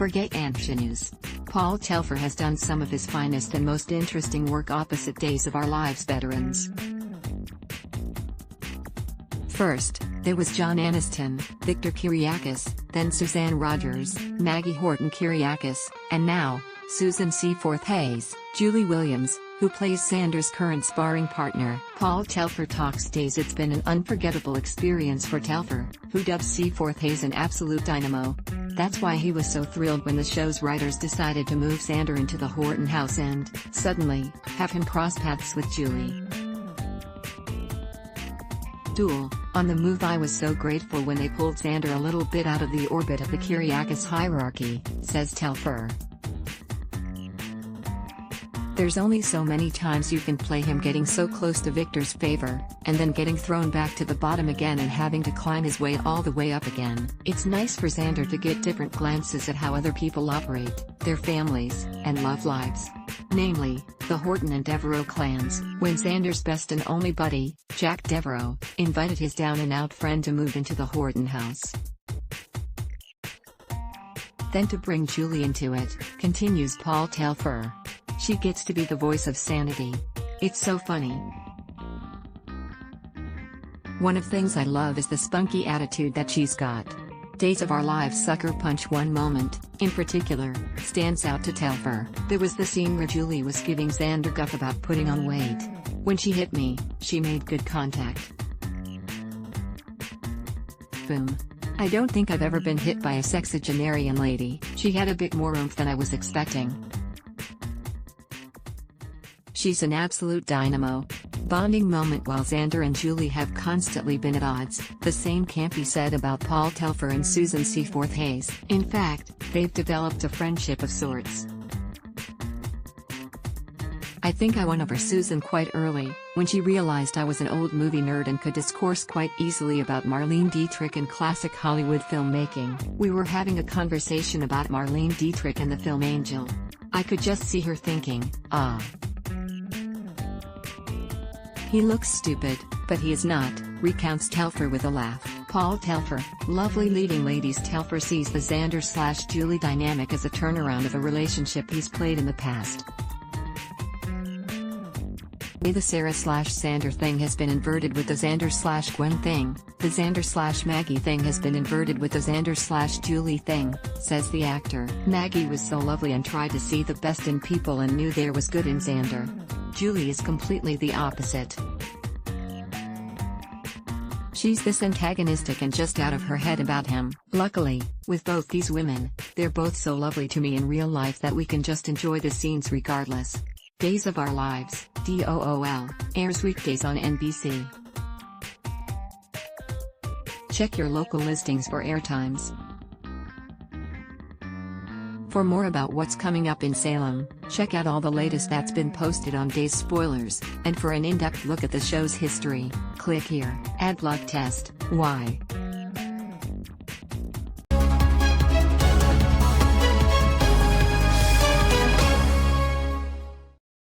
Forget ingenues. Paul Telfer has done some of his finest and most interesting work opposite Days of Our Lives veterans. First, there was John Aniston, Victor Kiriakis, then Suzanne Rogers, Maggie Horton Kiriakis, and now, Susan Seaforth Hayes, Julie Williams, who plays Xander's current sparring partner. Paul Telfer talks Days. It's been an unforgettable experience for Telfer, who dubs Seaforth Hayes an absolute dynamo. That's why he was so thrilled when the show's writers decided to move Xander into the Horton house and, suddenly, have him cross paths with Julie. Duel. On the move, I was so grateful when they pulled Xander a little bit out of the orbit of the Kiriakis hierarchy, says Telfer. There's only so many times you can play him getting so close to Victor's favor, and then getting thrown back to the bottom again and having to climb his way all the way up again. It's nice for Xander to get different glances at how other people operate, their families, and love lives. Namely, the Horton and Devereaux clans, when Xander's best and only buddy, Jack Devereaux, invited his down-and-out friend to move into the Horton house. Then to bring Julie into it, continues Paul Telfer. She gets to be the voice of sanity. It's so funny. One of the things I love is the spunky attitude that she's got. Days of Our Lives sucker punch one moment, in particular, stands out to Telfer. There was the scene where Julie was giving Xander guff about putting on weight. When she hit me, she made good contact. Boom. I don't think I've ever been hit by a sexagenarian lady. She had a bit more oomph than I was expecting. She's an absolute dynamo. Bonding moment. While Xander and Julie have constantly been at odds, the same can't be said about Paul Telfer and Susan Seaforth Hayes. In fact, they've developed a friendship of sorts. I think I won over Susan quite early, when she realized I was an old movie nerd and could discourse quite easily about Marlene Dietrich and classic Hollywood filmmaking. We were having a conversation about Marlene Dietrich and the film Angel. I could just see her thinking, ah. He looks stupid, but he is not, recounts Telfer with a laugh. Paul Telfer, lovely leading ladies. Telfer sees the Xander/Julie dynamic as a turnaround of a relationship he's played in the past. The Sarah/Xander thing has been inverted with the Xander/Gwen thing. The Xander/Maggie thing has been inverted with the Xander/Julie thing, says the actor. Maggie was so lovely and tried to see the best in people and knew there was good in Xander. Julie is completely the opposite. She's this antagonistic and just out of her head about him. Luckily, with both these women, they're both so lovely to me in real life that we can just enjoy the scenes regardless. Days of Our Lives, DOOL, airs weekdays on NBC. Check your local listings for airtimes. For more about what's coming up in Salem, check out all the latest that's been posted on Days Spoilers, and for an in-depth look at the show's history, click here. Ad block test, why?